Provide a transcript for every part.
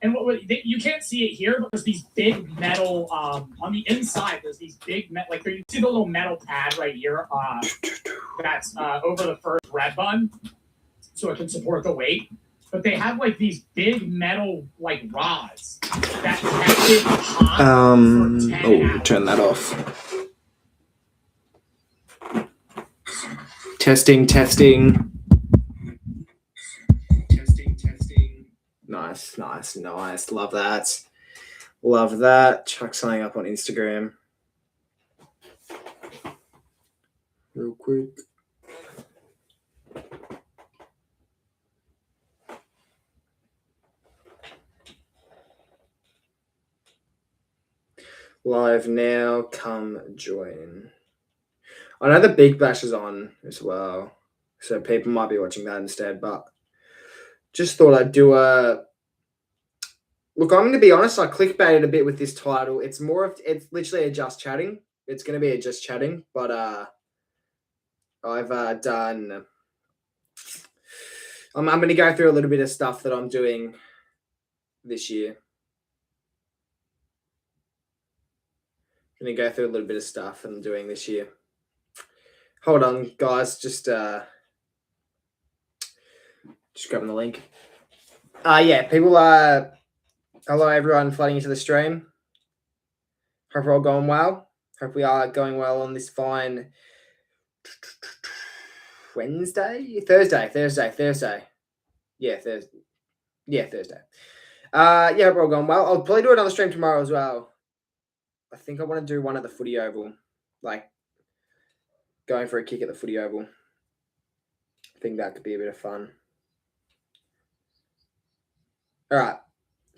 And you can't see it here, but there's these big metal on the inside. There's these big like you see the little metal pad right here. That's over the first red bun, so it can support the weight. But they have like these big metal like rods that kept it hot for 10 hours. Turn that off. Testing. Nice. Love that. Chuck something up on Instagram. Real quick. Live now, come join. I know the Big Bash is on as well, so people might be watching that instead, but just thought I'd do a... Look, I'm going to be honest, I clickbaited a bit with this title. It's literally a just chatting. It's going to be a just chatting, but I've done... I'm going to go through a little bit of stuff that I'm doing this year. I'm going to go through a little bit of stuff I'm doing this year. Hold on, guys. Just grabbing the link. Yeah, people are... Hello, everyone flooding into the stream. Hope we're all going well. Hope we are going well on this fine Thursday. Yeah, Thursday. Yeah, Thursday. Yeah, hope we're all going well. I'll probably do another stream tomorrow as well. I think I want to do one at the footy oval, like going for a kick at the footy oval. I think that could be a bit of fun. All right,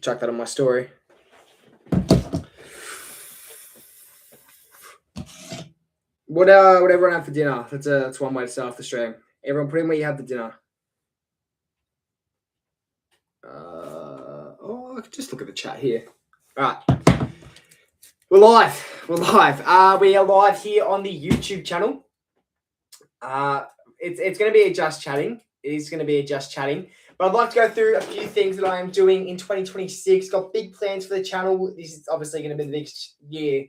chuck that on my story. What everyone have for dinner? That's one way to start off the stream. Everyone, put in what you had for dinner. I could just look at the chat here. All right. We're live. We are live here on the YouTube channel. It's going to be a just chatting. It is going to be a just chatting. But I'd like to go through a few things that I am doing in 2026. Got big plans for the channel. This is obviously going to be the biggest year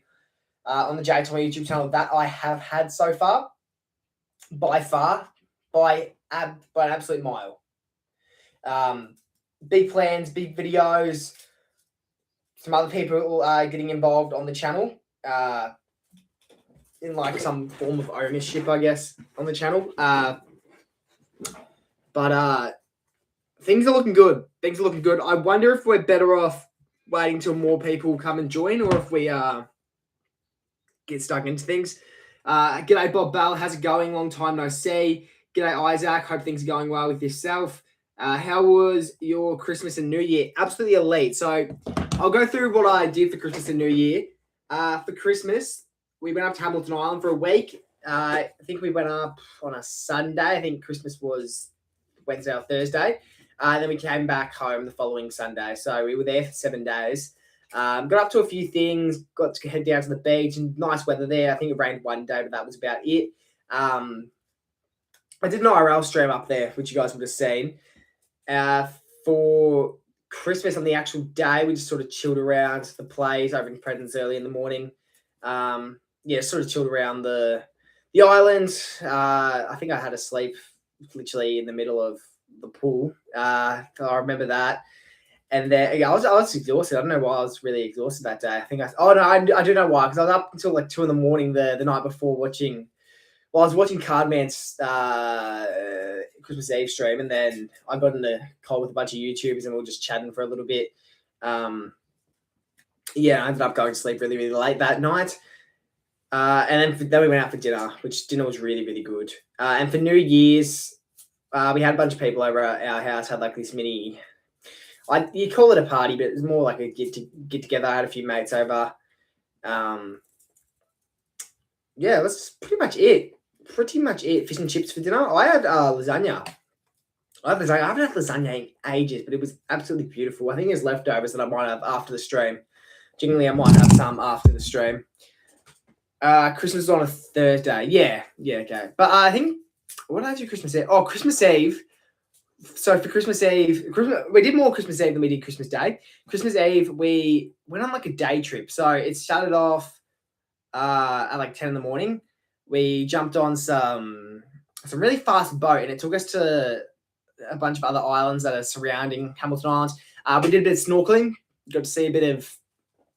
on the J Tommy YouTube channel that I have had so far. By an absolute mile. Big plans, big videos. Some other people are getting involved on the channel in like some form of ownership, I guess, on the channel. But things are looking good. I wonder if we're better off waiting till more people come and join, or if we get stuck into things. G'day, Bob Bell. How's it going? Long time no see. G'day, Isaac. Hope things are going well with yourself. How was your Christmas and New Year? Absolutely elite. So I'll go through what I did for Christmas and New Year. For Christmas, we went up to Hamilton Island for a week. I think we went up on a Sunday. I think Christmas was Wednesday or Thursday. Then we came back home the following Sunday. So we were there for 7 days. Got up to a few things. Got to head down to the beach, and nice weather there. I think it rained one day, but that was about it. I did an IRL stream up there, which you guys would have seen. For Christmas on the actual day, we just sort of chilled around the place over in Presence early in the morning. Sort of chilled around the island. I think I had to sleep literally in the middle of the pool. I remember that. And then I was exhausted. I don't know why I was really exhausted that day. I do know why, because I was up until like 2 a.m. the night before watching. Well, I was watching Cardman's Christmas Eve stream, and then I got in a call with a bunch of YouTubers, and we were just chatting for a little bit. I ended up going to sleep really, really late that night. And then we went out for dinner, which dinner was really, really good. And for New Year's, we had a bunch of people over at our house, had like this mini... you call it a party, but it was more like a get together. I had a few mates over. That's pretty much it. Fish and chips for dinner. I had lasagna. I haven't had lasagna in ages, but it was absolutely beautiful. I think there's leftovers that I might have after the stream. Generally, I might have some after the stream. Christmas is on a Thursday. Yeah, okay. But I think, what did I do Christmas Eve? Oh, Christmas Eve. So for Christmas Eve, we did more Christmas Eve than we did Christmas Day. Christmas Eve, we went on like a day trip. So it started off at like 10 in the morning. We jumped on some really fast boat, and it took us to a bunch of other islands that are surrounding Hamilton Island. We did a bit of snorkeling. Got to see a bit of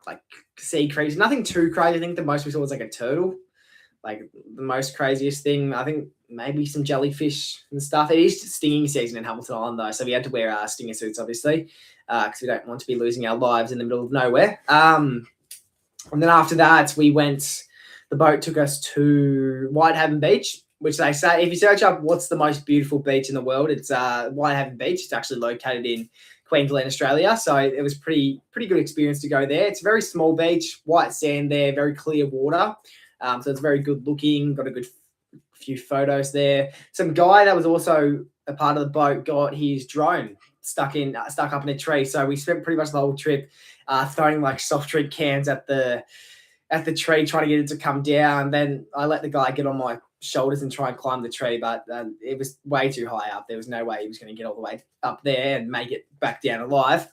like sea creatures. Nothing too crazy. I think the most we saw was like a turtle. Like the most craziest thing, I think maybe some jellyfish and stuff. It is stinging season in Hamilton Island though, so we had to wear our stinger suits obviously, because we don't want to be losing our lives in the middle of nowhere. And then after that, the boat took us to Whitehaven Beach, which they say, if you search up what's the most beautiful beach in the world, it's Whitehaven Beach. It's actually located in Queensland, Australia. So it was pretty good experience to go there. It's a very small beach, white sand there, very clear water. So it's very good looking, got a good few photos there. Some guy that was also a part of the boat got his drone stuck up in a tree. So we spent pretty much the whole trip throwing like soft drink cans at the tree, trying to get it to come down. Then I let the guy get on my shoulders and try and climb the tree, but it was way too high up. There was no way he was going to get all the way up there and make it back down alive.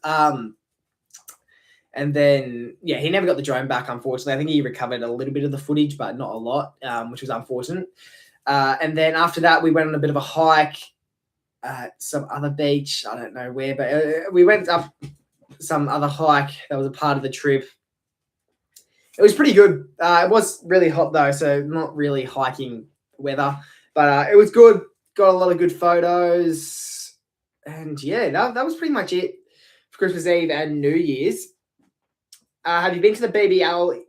And then, yeah, he never got the drone back, unfortunately. I think he recovered a little bit of the footage, but not a lot, which was unfortunate. And then after that, we went on a bit of a hike at some other beach. I don't know where, but we went up some other hike that was a part of the trip. It was pretty good. It was really hot, though, so not really hiking weather. But it was good. Got a lot of good photos. And, yeah, that was pretty much it for Christmas Eve and New Year's. Have you been to the BBL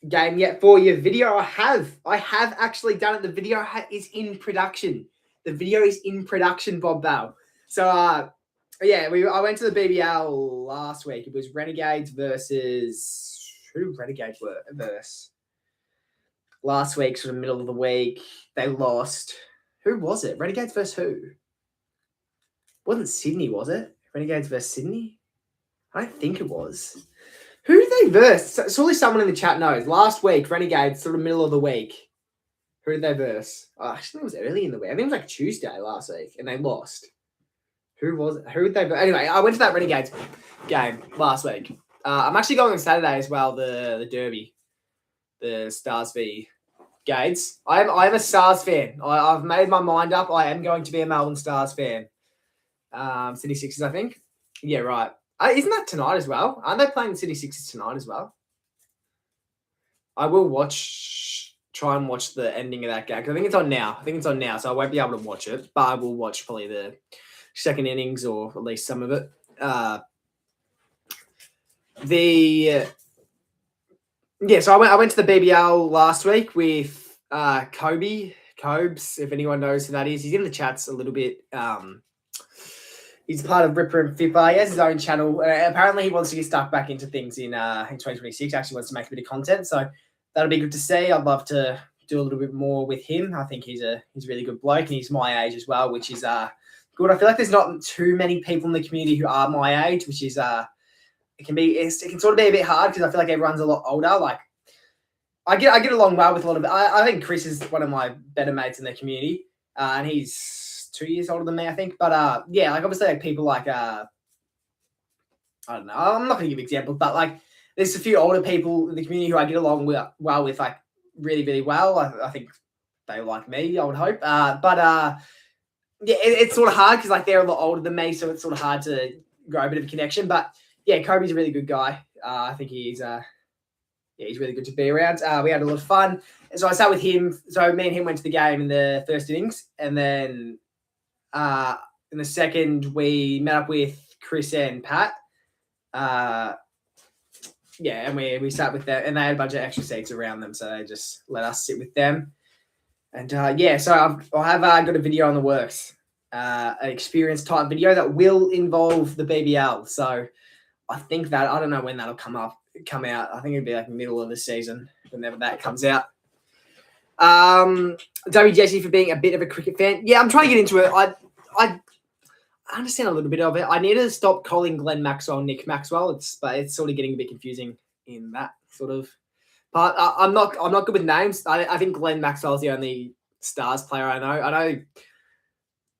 game yet for your video? I have actually done it. The video is in production. The video is in production, Bob Bell. So, yeah, I went to the BBL last week. It was Renegades versus... Who did Renegades versus? Last week, sort of middle of the week, they lost. Who was it? Renegades versus who? It wasn't Sydney, was it? Renegades versus Sydney? I don't think it was. Who did they verse? Surely someone in the chat knows. Last week, Renegades, sort of middle of the week. Who did they verse? Oh, actually, it was early in the week. I think it was like Tuesday last week, and they lost. Who was it? Who did they verse? Anyway, I went to that Renegades game last week. I'm actually going on Saturday as well, the Derby. The Stars v Gades. I am a Stars fan. I've made my mind up. I am going to be a Melbourne Stars fan. City Sixers, I think. Yeah, right. Isn't that tonight as well? Aren't they playing City Sixers tonight as well? I will try and watch the ending of that game, because I think it's on now. So I won't be able to watch it, but I will watch probably the second innings or at least some of it. So I went to the BBL last week with Cobes, if anyone knows who that is. He's in the chats a little bit. He's part of Ripper and Fipper. He has his own channel. Apparently, he wants to get stuck back into things in 2026. Actually, wants to make a bit of content, so that'll be good to see. I'd love to do a little bit more with him. I think he's a really good bloke, and he's my age as well, which is good. I feel like there's not too many people in the community who are my age, which is it can sort of be a bit hard because I feel like everyone's a lot older. Like I get along well with a lot of. I think Chris is one of my better mates in the community, and he's 2 years older than me, I think. But yeah, like obviously like people like I don't know. I'm not going to give examples, but like there's a few older people in the community who I get along well with, like really, really well. I think they like me, I would hope. Yeah, it's sort of hard because like they're a lot older than me, so it's sort of hard to grow a bit of a connection. But yeah, Kobe's a really good guy. I think he's really good to be around. We had a lot of fun. So I sat with him. So me and him went to the game in the first innings, and then in the second we met up with Chris and Pat. And we sat with them, and they had a bunch of extra seats around them, so they just let us sit with them. And so I have got a video on the works, an experience type video that will involve the BBL. So I think that I don't know when that'll come out. I think it'd be like middle of the season whenever that comes out. W Jesse for being a bit of a cricket fan. Yeah, I'm trying to get into it. I understand a little bit of it. I need to stop calling Glenn Maxwell Nick Maxwell. But it's sort of getting a bit confusing in that sort of part. I'm not good with names. I think Glenn Maxwell is the only Stars player I know.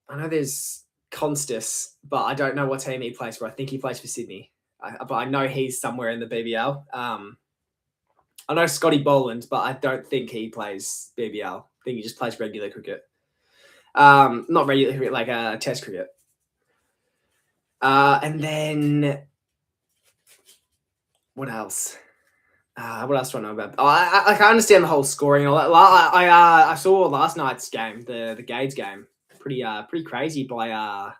I know there's Constus, but I don't know what team he plays for. I think he plays for Sydney, but I know he's somewhere in the BBL. I know Scotty Boland, but I don't think he plays BBL. I think he just plays regular cricket. Not regular cricket, like Test cricket. And then what else? What else do I know about? I understand the whole scoring and all that. I saw last night's game, the Gades game. Pretty crazy by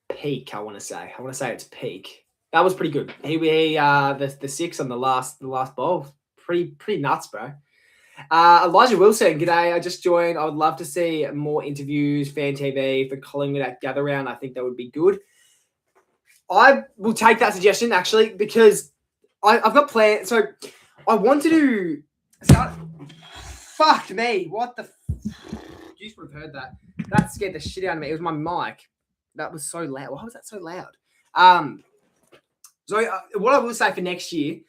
Peak. I want to say it's Peak. That was pretty good. The 6 on the last ball, pretty nuts, bro. Elijah Wilson, g'day. I just joined. I would love to see more interviews, fan TV for Collingwood at Gather Round. I think that would be good. I will take that suggestion actually because I've got plans. So I want to do. Fuck me! What the? You would have heard that. That scared the shit out of me. It was my mic. That was so loud. Why was that so loud? So what I will say for next year,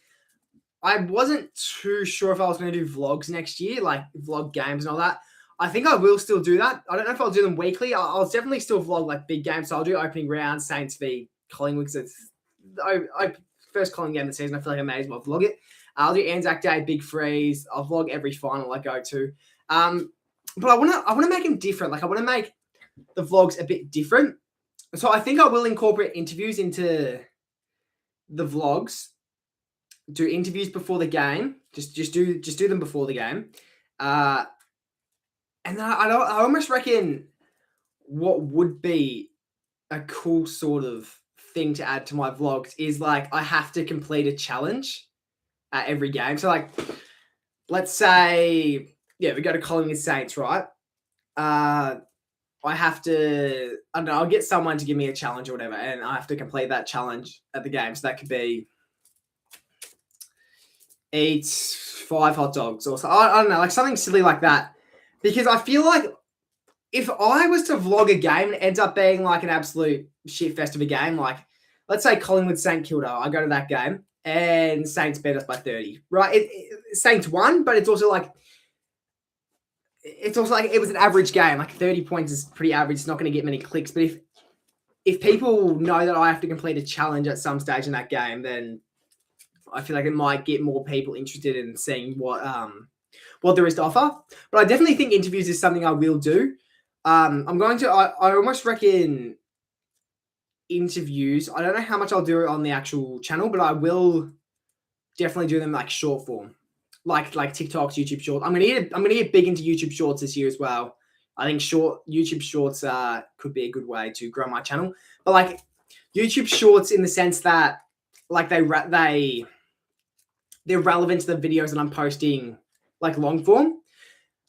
I wasn't too sure if I was going to do vlogs next year, like vlog games and all that. I think I will still do that. I don't know if I'll do them weekly. I'll definitely still vlog like big games. So I'll do opening round, Saints v Collingwood. Because it's first Collingwood game of the season. I feel like I may as well vlog it. I'll do Anzac Day, Big Freeze. I'll vlog every final I go to. But I want to make them different. Like I want to make the vlogs a bit different. So I think I will incorporate interviews into the vlogs. Do interviews before the game. Just do them before the game. And then I almost reckon what would be a cool sort of thing to add to my vlogs is like I have to complete a challenge at every game. So like, let's say, we go to Collingwood Saints, right? I have to, I don't know, I'll get someone to give me a challenge or whatever, and I have to complete that challenge at the game. So that could be eat 5 hot dogs or something. I don't know, like something silly like that. Because I feel like if I was to vlog a game and it ends up being like an absolute shit fest of a game, like let's say Collingwood St Kilda, I go to that game and Saints beat us by 30, right? Saints won, but it's also like it was an average game. Like 30 points is pretty average. It's not going to get many clicks. But if people know that I have to complete a challenge at some stage in that game, then I feel like it might get more people interested in seeing what there is to offer. But I definitely think interviews is something I will do. I almost reckon interviews. I don't know how much I'll do it on the actual channel, but I will definitely do them like short form. Like TikToks, YouTube Shorts. I'm gonna get big into YouTube Shorts this year as well. I think YouTube Shorts could be a good way to grow my channel. But like YouTube Shorts in the sense that like they're relevant to the videos that I'm posting like long form.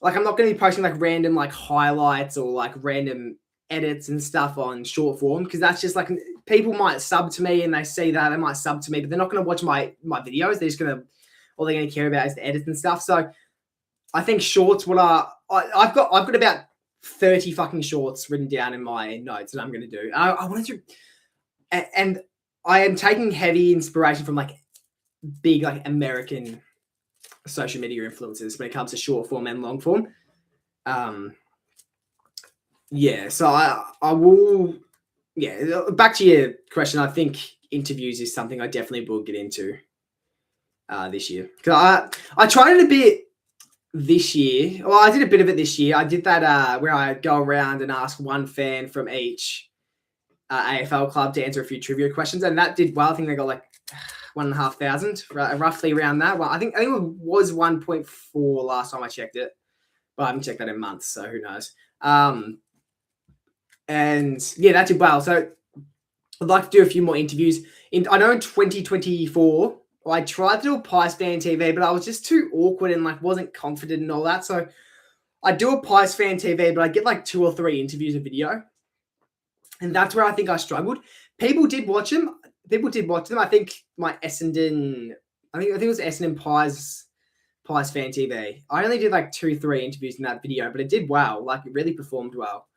Like I'm not going to be posting like random like highlights or like random edits and stuff on short form because that's just like people might sub to me and they see that they might sub to me, but they're not going to watch my videos. They're just all they're going to care about is the edits and stuff. So I think shorts, I've got about 30 fucking shorts written down in my notes that I'm going to do. I wanted to, and I am taking heavy inspiration from like big like American social media influencers when it comes to short form and long form. So I will, back to your question. I think interviews is something I definitely will get into this year. Because I tried it a bit this year. Well, I did a bit of it this year. I did that where I go around and ask one fan from each AFL club to answer a few trivia questions, and that did well. I think they got like 1,500, roughly around that. Well, I think it was 1.4 last time I checked it, but I haven't checked that in months, so who knows. And yeah, that did well. So I'd like to do a few more interviews. I know in 2024, I tried to do a Pies Fan TV, but I was just too awkward and like wasn't confident and all that. So I do a Pies Fan TV, but I get like 2 or 3 interviews a video. And that's where I think I struggled. People did watch them. I think my Essendon, I think it was Essendon Pies Fan TV. I only did like 2-3 interviews in that video, but it did well. Like it really performed well.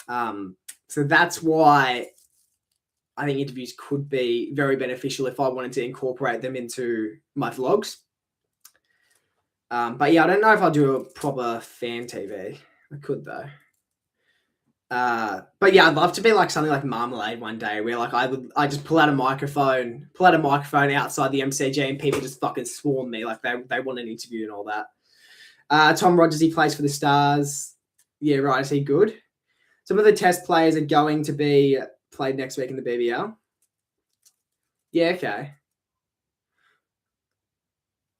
So that's why I think interviews could be very beneficial if I wanted to incorporate them into my vlogs. But yeah, I don't know if I'll do a proper fan TV. I could though. But yeah, I'd love to be like something like Marmalade one day, where like I just pull out a microphone outside the MCG, and people just fucking swarm me like they want an interview and all that. Tom Rogers, he plays for the Stars. Yeah, right. Is he good? Some of the test players are going to be played next week in the BBL. Yeah, okay.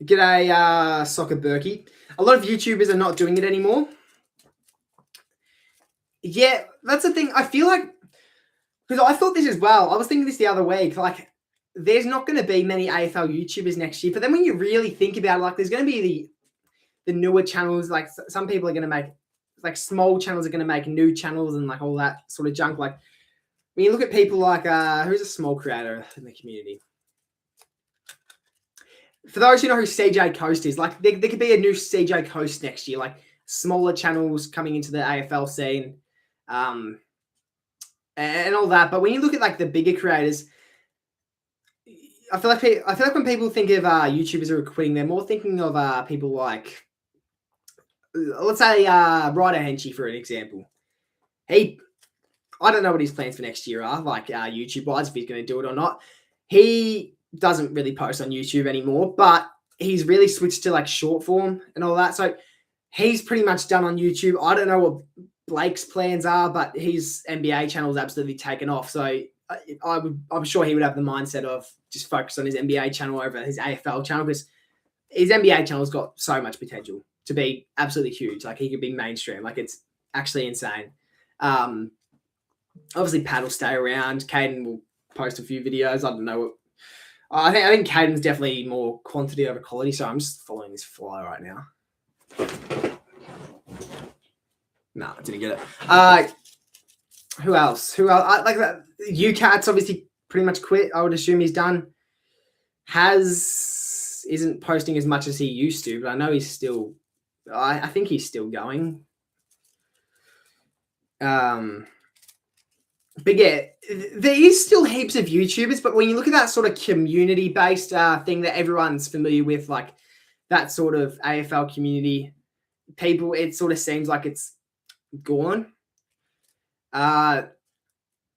G'day, Soccer Berkey. A lot of YouTubers are not doing it anymore. Yeah, that's the thing. I feel like, because I thought this as well. I was thinking this the other week. Like, there's not going to be many AFL YouTubers next year. But then when you really think about it, like, there's going to be the newer channels. Like, some people are going to make, like, small channels are going to make new channels and, like, all that sort of junk. Like, when you look at people like, who's a small creator in the community? For those who know who CJ Coast is, like, there could be a new CJ Coast next year. Like, smaller channels coming into the AFL scene. And all that. But when you look at like the bigger creators, I feel like when people think of YouTubers who are quitting, they're more thinking of people like, let's say Ryder Henchy for an example. I don't know what his plans for next year are, like YouTube wise, if he's going to do it or not. He doesn't really post on YouTube anymore, but he's really switched to like short form and all that. So he's pretty much done on YouTube. I don't know what Blake's plans are, but his NBA channel is absolutely taken off. So I'm sure he would have the mindset of just focus on his NBA channel over his AFL channel, because his NBA channel's got so much potential to be absolutely huge. Like, he could be mainstream. Like, it's actually insane. Obviously, Pat will stay around. Caden will post a few videos. I don't know. I think Caden's definitely more quantity over quality. So I'm just following this fly right now. No, I didn't get it. Who else? Like that. UCat's obviously pretty much quit. I would assume he's done. Isn't posting as much as he used to, but I know he's still. I think he's still going. But yeah, there is still heaps of YouTubers, but when you look at that sort of community-based thing that everyone's familiar with, like that sort of AFL community, people, it sort of seems like it's gone. But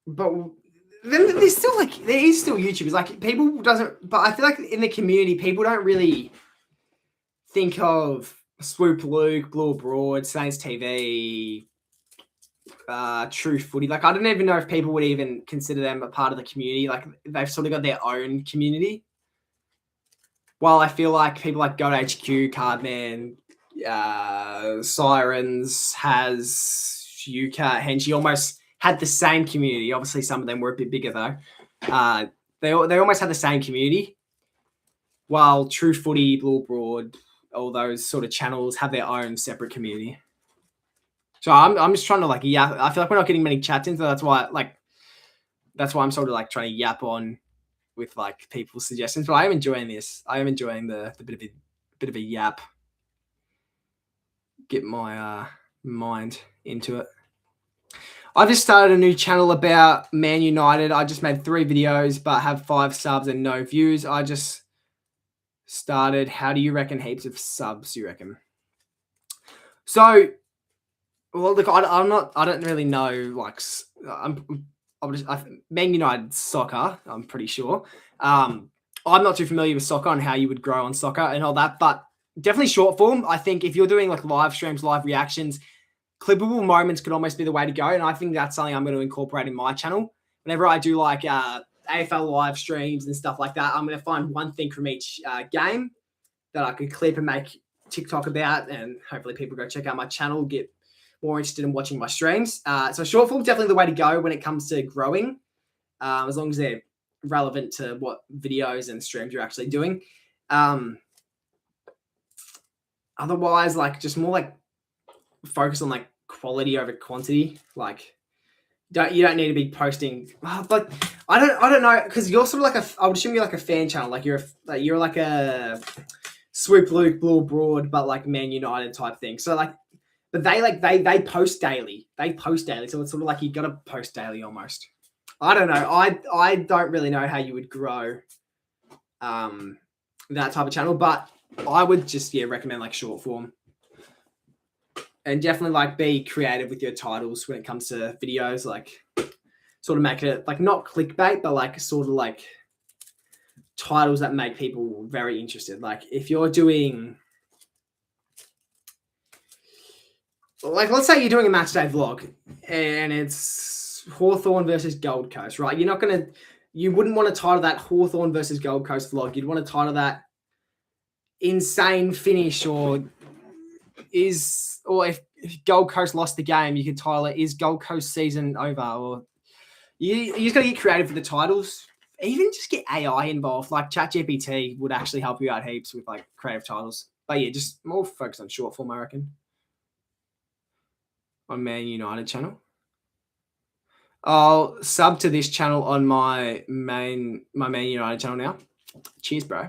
then there is still YouTubers. Like, people doesn't, but I feel like in the community, people don't really think of Swoop Luke, Blue Abroad, Saints TV, True Footy. Like, I don't even know if people would even consider them a part of the community. Like, they've sort of got their own community. While I feel like people like God HQ, Cardman, Sirens, has UCat, Henchy almost had the same community. Obviously, some of them were a bit bigger though. They almost had the same community. While True Footy, Blue Broad, all those sort of channels have their own separate community. So I'm just trying to like yap. I feel like we're not getting many chats in, so that's why I'm sort of like trying to yap on with like people's suggestions. But I am enjoying this. I am enjoying the bit of a yap. Get my mind into it. I've just started a new channel about Man United. I just made 3 videos, but have 5 subs and no views. I just started. How do you reckon heaps of subs? You reckon? So, well, look, I don't really know. Like, Man United soccer. I'm pretty sure. I'm not too familiar with soccer and how you would grow on soccer and all that, but definitely short form. I think if you're doing like live streams, live reactions, clippable moments could almost be the way to go. And I think that's something I'm going to incorporate in my channel. Whenever I do like AFL live streams and stuff like that, I'm going to find one thing from each game that I could clip and make TikTok about, and hopefully people go check out my channel, get more interested in watching my streams. So short form definitely the way to go when it comes to growing, as long as they're relevant to what videos and streams you're actually doing. Otherwise, like, just more like focus on like quality over quantity. Like, you don't need to be posting. But I don't know, because you're sort of like I would assume you're like a fan channel. Like, you're like a Swoop Luke, Blue Broad, but like Man United type thing. So like, but they post daily. They post daily, so it's sort of like you got to post daily almost. I don't know. I don't really know how you would grow that type of channel, but I would just recommend like short form. And definitely like be creative with your titles when it comes to videos, like sort of make it like not clickbait, but like sort of like titles that make people very interested. Like if you're doing, like let's say you're doing a match day vlog and it's Hawthorn versus Gold Coast, right? You wouldn't want to title that Hawthorn versus Gold Coast vlog. You'd want to title that insane finish, or if Gold Coast lost the game, you could title it, is Gold Coast season over? Or you just got to get creative with the titles. Even just get AI involved. Like ChatGPT would actually help you out heaps with like creative titles. But yeah, just more focus on short form, I reckon. On Man United channel. I'll sub to this channel on my Man United channel now. Cheers, bro.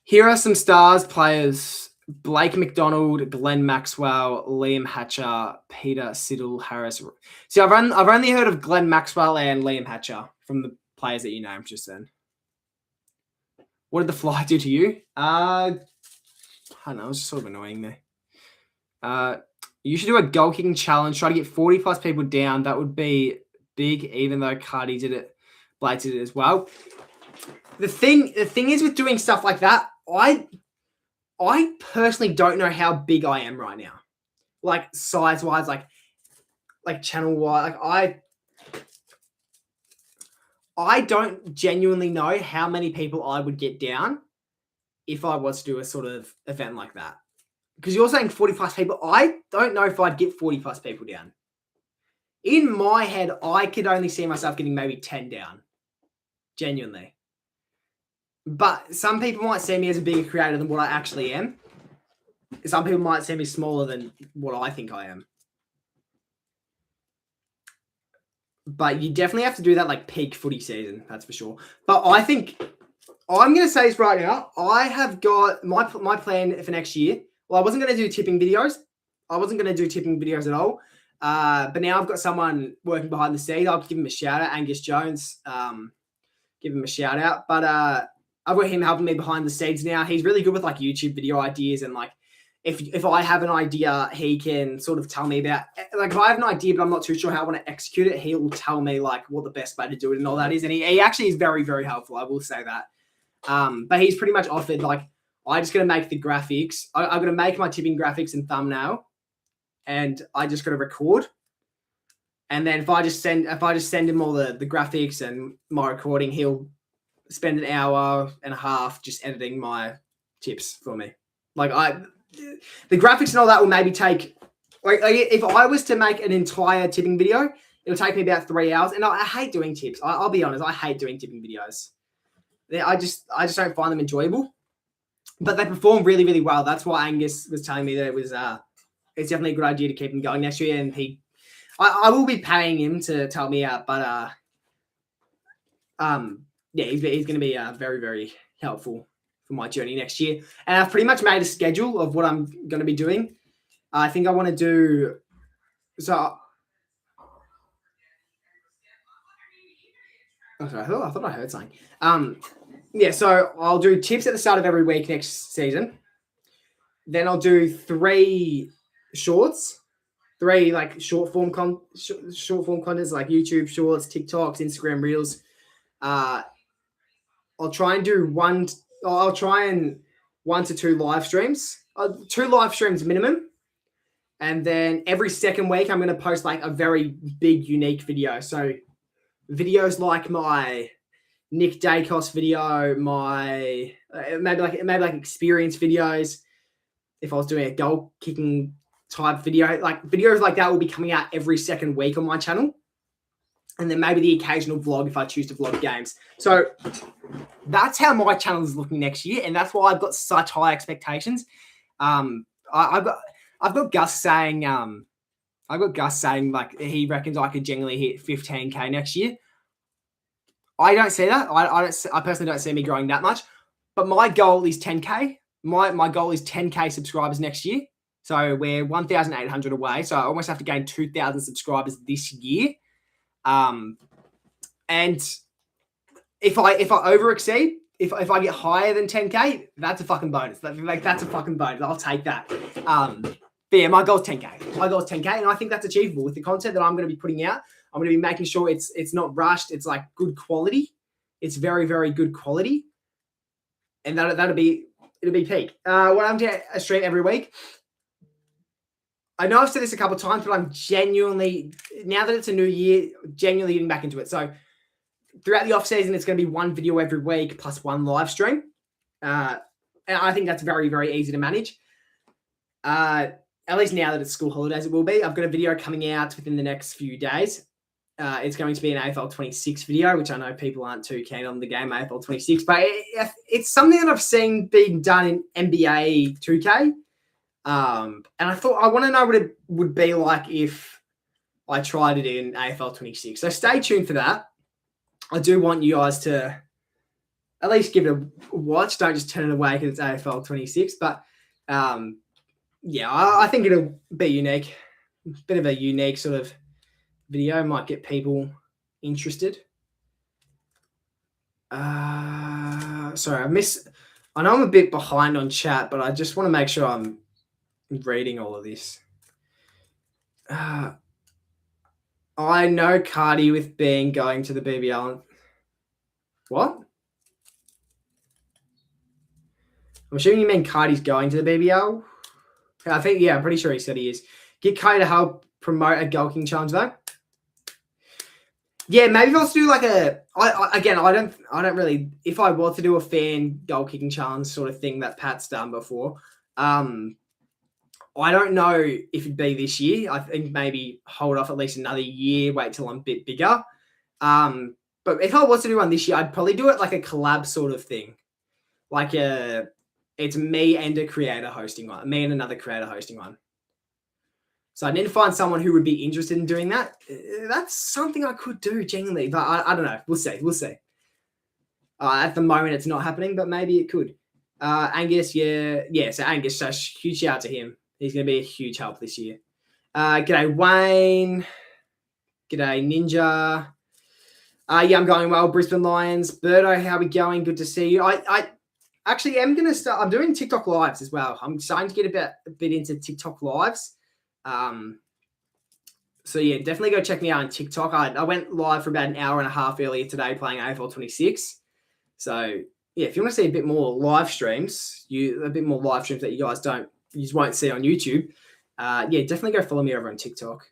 Here are some stars players: Blake McDonald, Glenn Maxwell, Liam Hatcher, Peter Siddle, Harris. See, I've only heard of Glenn Maxwell and Liam Hatcher from the players that you named just then. What did the fly do to you? I don't know. It was just sort of annoying me. You should do a goal kicking challenge. Try to get 40 plus people down. That would be big, even though Cardi did it. Blake did it as well. The thing is with doing stuff like that, I personally don't know how big I am right now. Like size wise, like channel wise. Like I don't genuinely know how many people I would get down if I was to do a sort of event like that. Because you're saying 40 plus people. I don't know if I'd get 40 plus people down. In my head, I could only see myself getting maybe 10 down. Genuinely. But some people might see me as a bigger creator than what I actually am. Some people might see me smaller than what I think I am. But you definitely have to do that like peak footy season, that's for sure. But I think, I'm going to say this right now, I have got my plan for next year. Well, I wasn't going to do tipping videos. I wasn't going to do tipping videos at all. But now I've got someone working behind the scenes. I'll give him a shout out, Angus Jones. Give him a shout out. But I've got him helping me behind the scenes now. He's really good with like YouTube video ideas, and like if I have an idea, he can sort of tell me about, like if I have an idea but I'm not too sure how I want to execute it, he will tell me like what the best way to do it and all that is. And he actually is very, very helpful. I will say that. But he's pretty much offered like, I just got to make the graphics. I'm going to make my tipping graphics and thumbnail, and I just got to record. And then if I just send him all the graphics and my recording, he'll spend an hour and a half just editing my tips for me. Like the graphics and all that will maybe take, like if I was to make an entire tipping video, it'll take me about 3 hours. And I hate doing tips. I'll be honest, I hate doing tipping videos. I just don't find them enjoyable. But they perform really, really well. That's why Angus was telling me that it's definitely a good idea to keep him going next year. And I will be paying him to tell me out, but yeah, he's going to be very, very helpful for my journey next year. And I've pretty much made a schedule of what I'm going to be doing. I think I want to do so. Okay, I thought I heard something. Yeah, so I'll do tips at the start of every week next season. Then I'll do 3 shorts, 3 like short form contents like YouTube shorts, TikToks, Instagram Reels. I'll try and do 1 to 2 live streams, 2 live streams minimum. And then every second week, I'm going to post like a very big, unique video. So videos like my Nick Dacos video, my maybe like experience videos. If I was doing a goal kicking type video, like videos like that will be coming out every second week on my channel. And then maybe the occasional vlog if I choose to vlog games. So that's how my channel is looking next year, and that's why I've got such high expectations. I've got Gus saying like he reckons I could genuinely hit 15K next year. I don't see that. I personally don't see me growing that much. But my goal is 10K. My goal is 10K subscribers next year. So we're 1,800 away. So I almost have to gain 2,000 subscribers this year. And if I over exceed, if I get higher than 10K, that's a fucking bonus. That's a fucking bonus. I'll take that. But yeah, my goal is 10K. My goal is 10K, and I think that's achievable with the content that I'm going to be putting out. I'm going to be making sure it's not rushed. It's like good quality. It's very, very good quality. And it'll be peak. When I'm doing a stream every week, I know I've said this a couple of times, but I'm genuinely, now that it's a new year, genuinely getting back into it. So throughout the off season, it's going to be one video every week plus one live stream. And I think that's very, very easy to manage. At least now that it's school holidays, it will be. I've got a video coming out within the next few days. It's going to be an AFL 26 video, which I know people aren't too keen on the game AFL 26, but it's something that I've seen being done in NBA 2K. And I thought, I want to know what it would be like if I tried it in AFL 26. So stay tuned for that. I do want you guys to at least give it a watch. Don't just turn it away because it's AFL 26. But yeah, I think it'll be unique. Bit of a unique sort of video, might get people interested. Sorry, I know I'm a bit behind on chat, but I just want to make sure I'm reading all of this. I know Cardi with being going to the BBL. What? I'm assuming you mean Cardi's going to the BBL. I think, yeah, I'm pretty sure he said he is. Get Cardi to help promote a goal kicking challenge though. Yeah, maybe I'll do like I don't really, if I was to do a fan goal kicking challenge sort of thing that Pat's done before, I don't know if it'd be this year. I think maybe hold off at least another year, wait till I'm a bit bigger. But if I was to do one this year, I'd probably do it like a collab sort of thing. Like it's me and a creator hosting one, me and another creator hosting one. So I need to find someone who would be interested in doing that. That's something I could do genuinely, but I don't know. We'll see. At the moment, it's not happening, but maybe it could. Angus, yeah. So Angus, so huge shout out to him. He's going to be a huge help this year. G'day, Wayne. G'day, Ninja. Yeah, I'm going well. Brisbane Lions. Birdo, how are we going? Good to see you. I actually am going to start. I'm doing TikTok lives as well. I'm starting to get a bit into TikTok lives. So yeah, definitely go check me out on TikTok. I went live for about an hour and a half earlier today playing AFL 26. So yeah, if you want to see a bit more live streams, that you just won't see on YouTube. Yeah, definitely go follow me over on TikTok.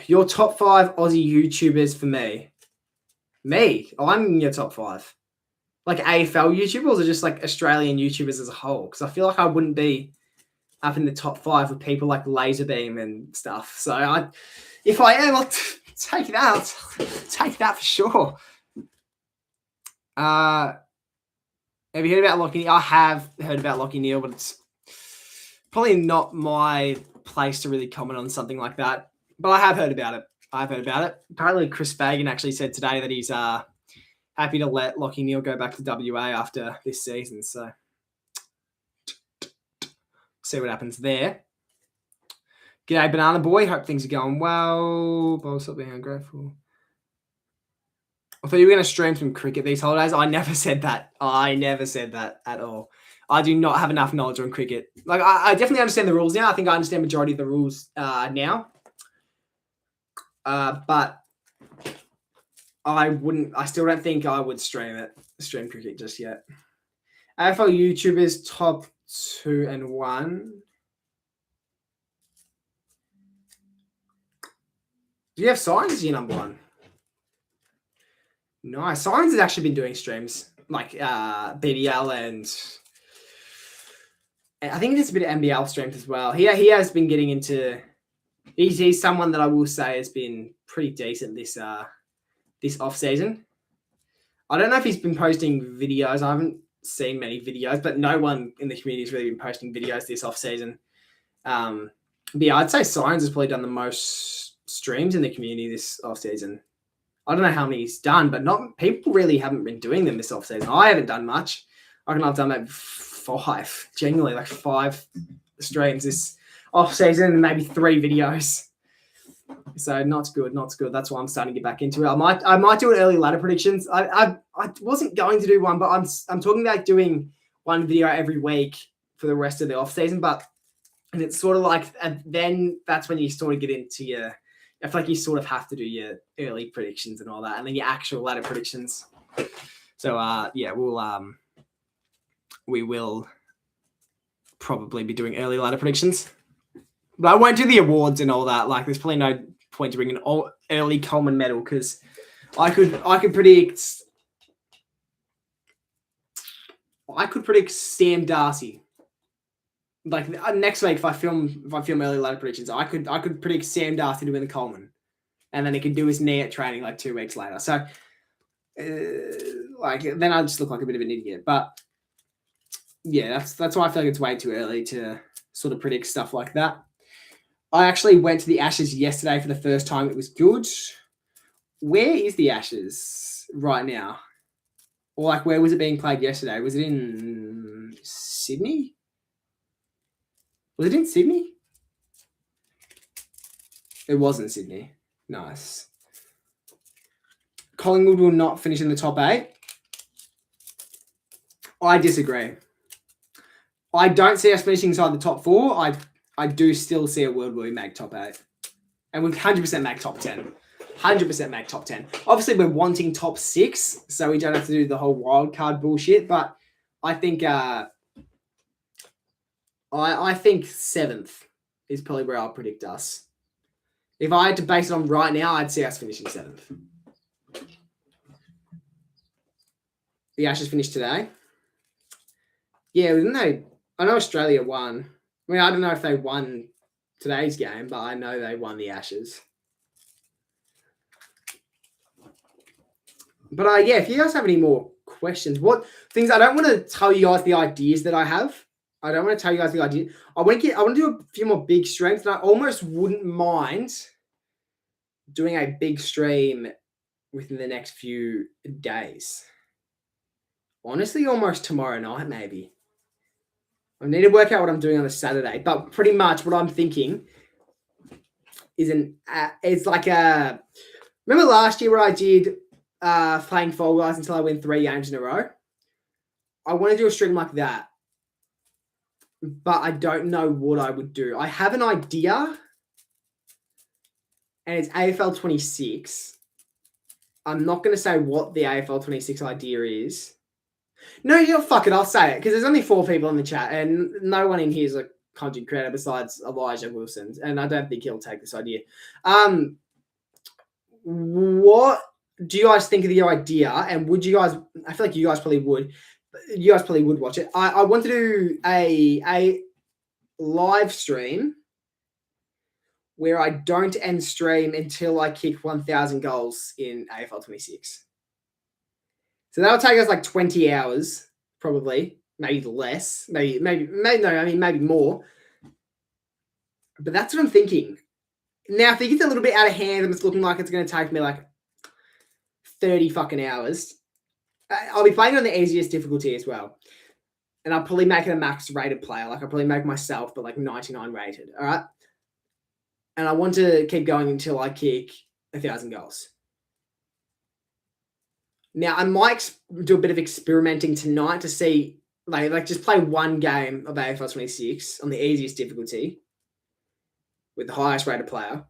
Your top 5 Aussie YouTubers for me. Me? I'm in your top 5. Like AFL YouTubers or just like Australian YouTubers as a whole? Because I feel like I wouldn't be up in the top 5 with people like Laserbeam and stuff. So if I am, I'll take that. Take that for sure. Have you heard about Lockie Neal? I have heard about Lockie Neal, but it's probably not my place to really comment on something like that. But I have heard about it. Apparently Chris Fagan actually said today that he's happy to let Lockie Neal go back to WA after this season. So see what happens there. G'day, Banana Boy. Hope things are going well. Bowl stop being ungrateful. I thought you were going to stream some cricket these holidays. I never said that. At all. I do not have enough knowledge on cricket. Like I definitely understand the rules now. I think I understand majority of the rules now. But I still don't think I would stream cricket just yet. AFL YouTubers top 2 and 1. Do you have Signs as your number 1? Nice. Signs has actually been doing streams like BBL and I think it's a bit of NBL streams as well. He has been getting into. He's someone that I will say has been pretty decent this off season. I don't know if he's been posting videos. I haven't seen many videos, but no one in the community has really been posting videos this off season. But yeah, I'd say Signs has probably done the most streams in the community this off season. I don't know how many he's done, but people really haven't been doing them this off season. I haven't done much. I reckon I've done maybe 5, genuinely like 5 streams this off season and maybe 3 videos. So not good. That's why I'm starting to get back into it. I might do an early ladder predictions. I wasn't going to do one, but I'm talking about doing one video every week for the rest of the off season, and it's sort of like, and then that's when you sort of get into your, I feel like you sort of have to do your early predictions and all that, and then your actual ladder predictions. So yeah, we will probably be doing early ladder predictions, but I won't do the awards and all that. Like, there's probably no point to bring an early Coleman medal because I could predict Sam Darcy. Like next week, if I film early ladder predictions, I could predict Sam Darcy to win the Coleman, and then he could do his knee at training like 2 weeks later. So, like, then I just look like a bit of an idiot. But yeah, that's why I feel like it's way too early to sort of predict stuff like that. I actually went to the Ashes yesterday for the first time. It was good. Where is the Ashes right now? Or like, where was it being played yesterday? Was it in Sydney? Was it in Sydney? It was in Sydney. Nice. Collingwood will not finish in the top 8. I disagree. I don't see us finishing inside the top 4. I do still see a world where we make top 8. And we 100% make top 10. 100% make top 10. Obviously, we're wanting top 6, so we don't have to do the whole wild card bullshit. But I think I think 7th is probably where I'll predict us. If I had to base it on right now, I'd see us finishing 7th. The Ashes finished today. Yeah, didn't they? I know Australia won. I mean, I don't know if they won today's game, but I know they won the Ashes. But yeah, if you guys have any more questions, what things, I don't want to tell you guys the ideas that I have. I don't want to tell you guys the idea. I want to do a few more big streams, and I almost wouldn't mind doing a big stream within the next few days. Honestly, almost tomorrow night, maybe. I need to work out what I'm doing on a Saturday, but pretty much what I'm thinking is it's like a. Remember last year where I did playing Fall Guys until I win 3 games in a row? I want to do a stream like that, but I don't know what I would do. I have an idea, and it's AFL 26. I'm not going to say what the AFL 26 idea is. No, fuck it. I'll say it because there's only 4 people in the chat, and no one in here is a content creator besides Elijah Wilson, and I don't think he'll take this idea. What do you guys think of the idea? And would you guys? I feel like you guys probably would. You guys probably would watch it. I want to do a live stream where I don't end stream until I kick 1,000 goals in AFL 26. So that'll take us like 20 hours, probably, maybe less, maybe more. But that's what I'm thinking. Now, if it gets a little bit out of hand and it's looking like it's going to take me like 30 fucking hours, I'll be playing on the easiest difficulty as well. And I'll probably make it a max rated player. Like I'll probably make myself, but like 99 rated. All right. And I want to keep going until I kick 1,000 goals. Now, I might do a bit of experimenting tonight to see, like just play one game of AFL 26 on the easiest difficulty with the highest rated player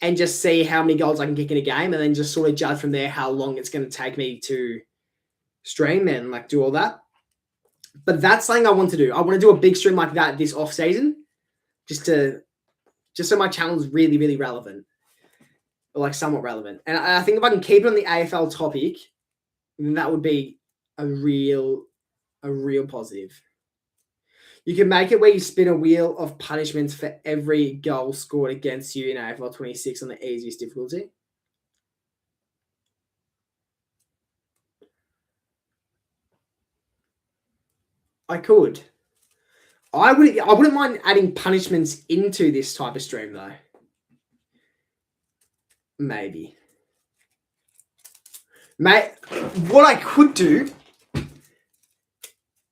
and just see how many goals I can kick in a game and then just sort of judge from there how long it's going to take me to stream and like do all that. But that's something I want to do. I want to do a big stream like that this off season just so my channel is really, really relevant or like somewhat relevant. And I think if I can keep it on the AFL topic, then that would be a real positive. You can make it where you spin a wheel of punishments for every goal scored against you in AFL 26 on the easiest difficulty. I could. I wouldn't mind adding punishments into this type of stream though. Maybe. Mate, what I could do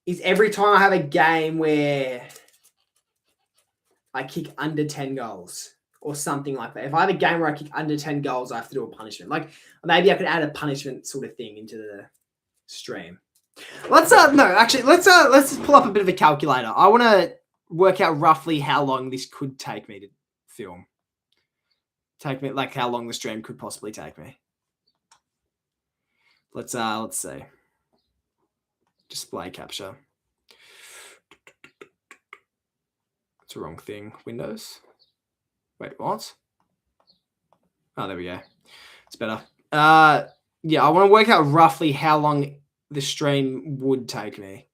is every time I have a game where I kick under 10 goals or something like that. If I have a game where I kick under 10 goals, I have to do a punishment. Like maybe I could add a punishment sort of thing into the stream. Let's pull up a bit of a calculator. I want to work out roughly how long this could take me to film. Like how long the stream could possibly take me. Let's see. Display capture. It's the wrong thing. Windows. Wait, what? Oh, there we go. It's better. Yeah, I want to work out roughly how long the stream would take me.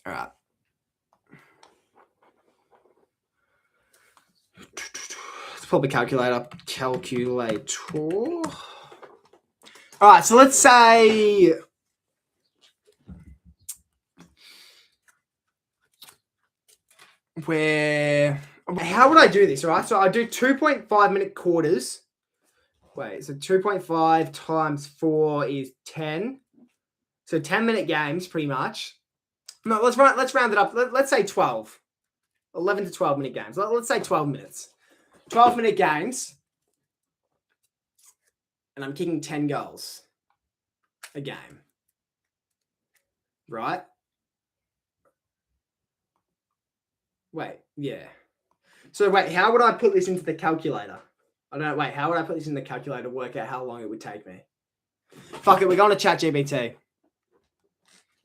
All right. Let's pull the calculator. All right, so let's say how would I do this? All right, so I do 2.5 minute quarters. Wait, so 2.5 times 4 is 10. So 10-minute games, pretty much. No, let's round it up. Let's say 12. 11 to 12-minute games. Let's say 12 minutes. 12-minute games. And I'm kicking 10 goals a game. Right? Wait, yeah. So wait, how would I put this into the calculator? How would I put this in the calculator to work out how long it would take me? Fuck it, we're going to ChatGPT.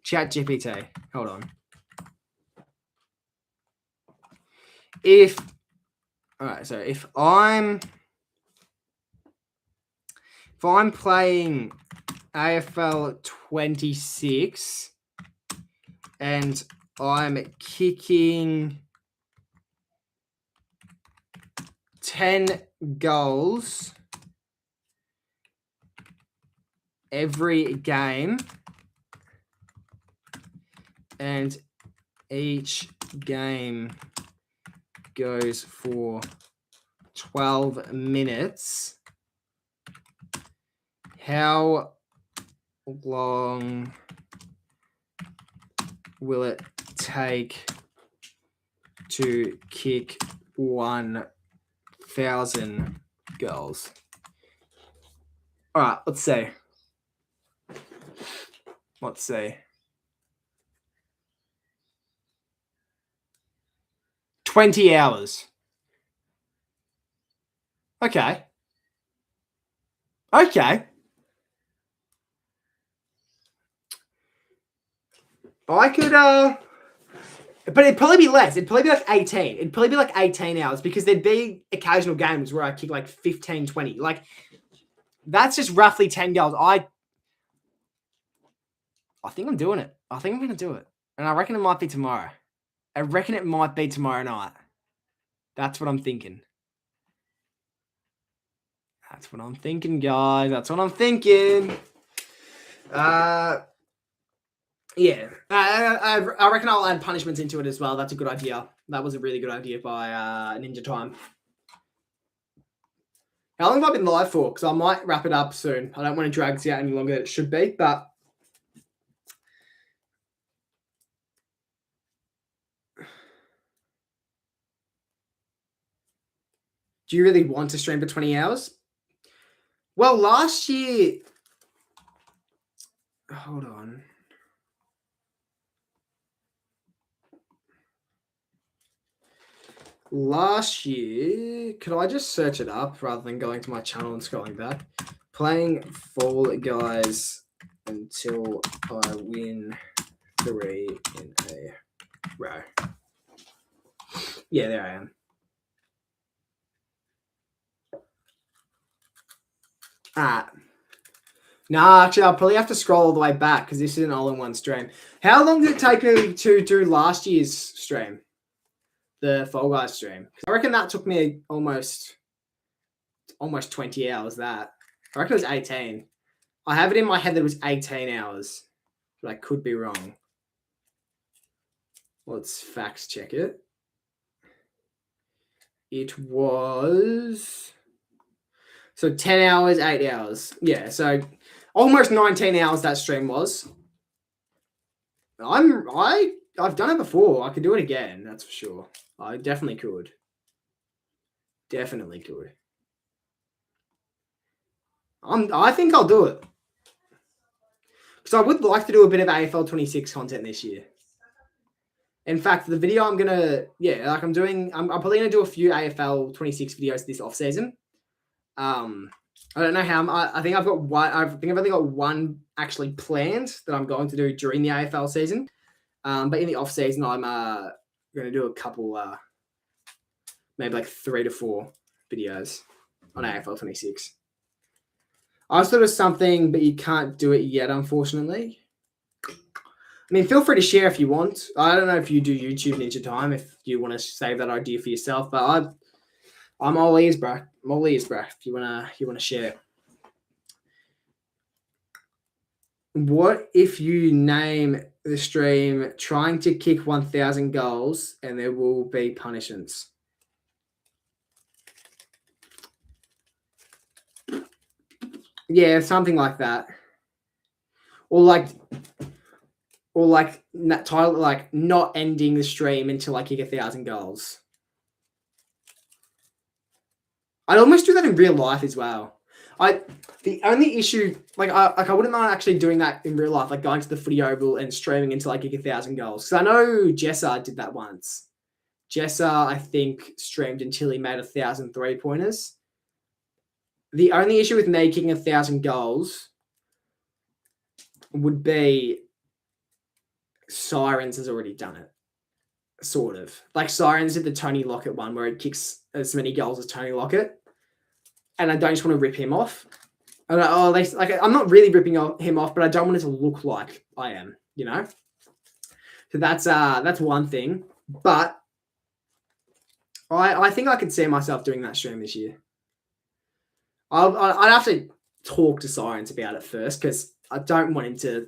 ChatGPT. Hold on. Alright, so if I'm playing AFL 26 and I'm kicking 10 goals every game, and each game goes for 12 minutes, how long will it take to kick 1,000 goals? All right, let's see. 20 hours. Okay. But it'd probably be less. It'd probably be like 18. It'd probably be like 18 hours because there'd be occasional games where I kick like 15, 20. Like, that's just roughly 10 goals. I think I'm doing it. I think I'm going to do it. And I reckon it might be tomorrow. I reckon it might be tomorrow night. That's what I'm thinking. That's what I'm thinking, guys. That's what I'm thinking. Yeah. I reckon I'll add punishments into it as well. That's a good idea. That was a really good idea by Ninja Time. How long have I been live for? Because I might wrap it up soon. I don't want to drag this out any longer than it should be, but do you really want to stream for 20 hours? Well, last year... Hold on. Last year... Could I just search it up rather than going to my channel and scrolling back? Playing Fall Guys until I win 3 in a row. Yeah, there I am. Nah, actually, I'll probably have to scroll all the way back because this is an all-in-one stream. How long did it take me to do last year's stream? The Fall Guys stream. I reckon that took me almost 20 hours, that. I reckon it was 18. I have it in my head that it was 18 hours, but I could be wrong. Let's fact check it. It was... So 10 hours, 8 hours. Yeah, so almost 19 hours that stream was. I've done it before. I could do it again, that's for sure. I definitely could. Definitely could. I think I'll do it. Because I would like to do a bit of AFL 26 content this year. In fact, the video I'm gonna, I'm probably gonna do a few AFL 26 videos this off season. I don't know how. I think I've got one. I think I've only got one actually planned that I'm going to do during the AFL season. But in the off season, I'm going to do a couple, maybe like 3 to 4 videos on AFL 26. I thought of something, but you can't do it yet, unfortunately. I mean, feel free to share if you want. I don't know if you do YouTube Ninja Time, if you want to save that idea for yourself, but I'm all ears, bro. I'm all ears, bro. If you wanna share. What if you name the stream "Trying to Kick 1,000 Goals" and there will be punishments? Yeah, something like that. Or that title, like not ending the stream until I kick 1,000 goals. I'd almost do that in real life as well. The only issue, I wouldn't mind actually doing that in real life, like going to the footy oval and streaming until I kick 1,000 goals. Because I know Jessa did that once. Jessa, I think, streamed until he made 1,000 3-pointers. The only issue with me kicking 1,000 goals would be Sirens has already done it. Sort of. Like Sirens did the Tony Lockett one where it kicks as many goals as Tony Lockett. And I don't just want to rip him off. I'm not really ripping him off, but I don't want it to look like I am, you know? So that's one thing. But I think I could see myself doing that stream this year. I'd have to talk to Sirens about it first because I don't want him to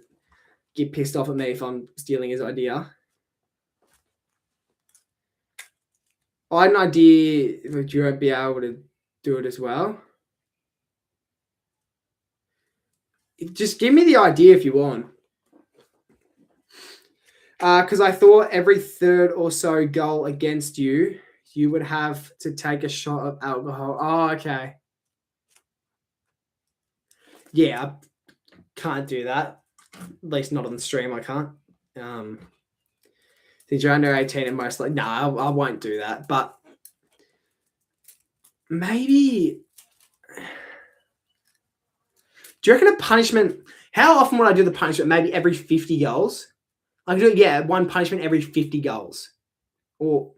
get pissed off at me if I'm stealing his idea. I had an idea that you won't be able to do it as well. Just give me the idea if you want. Because I thought every third or so goal against you, you would have to take a shot of alcohol. Oh, okay. Yeah, I can't do that. At least not on the stream, I can't. Did you're under 18 and most like, no, I won't do that. But maybe... Do you reckon a punishment... How often would I do the punishment? Maybe every 50 goals? I could do, one punishment every 50 goals. Or,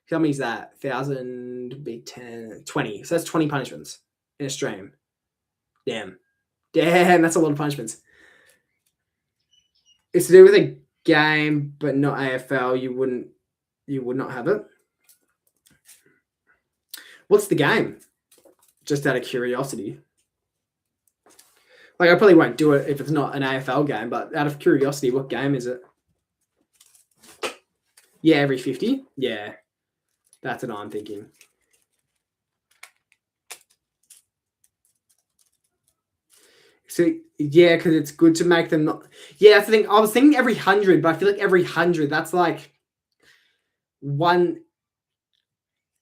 how many is that? 1,000 would be 10... 20. So that's 20 punishments in a stream. Damn, that's a lot of punishments. It's to do with a game, but not AFL. You would not have it. What's the game? Just out of curiosity. Like, I probably won't do it if it's not an AFL game, but out of curiosity, what game is it? Yeah, every 50? Yeah, that's what I'm thinking. So, yeah, because it's good to make them not... Yeah, that's the thing. I was thinking every 100, but I feel like every 100, that's like one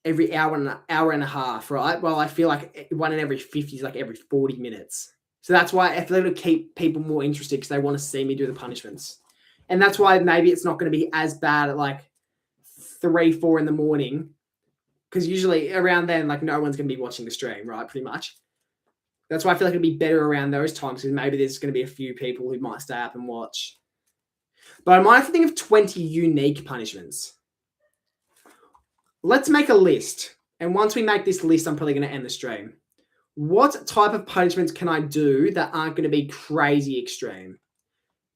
every hour and a half, right? Well, I feel like one in every 50 is like every 40 minutes. So that's why I feel like to keep people more interested because they want to see me do the punishments. And that's why maybe it's not going to be as bad at like 3, 4 in the morning. Because usually around then, like no one's going to be watching the stream, right? Pretty much. That's why I feel like it'd be better around those times because maybe there's going to be a few people who might stay up and watch. But I might have to think of 20 unique punishments. Let's make a list. And once we make this list, I'm probably going to end the stream. What type of punishments can I do that aren't going to be crazy extreme?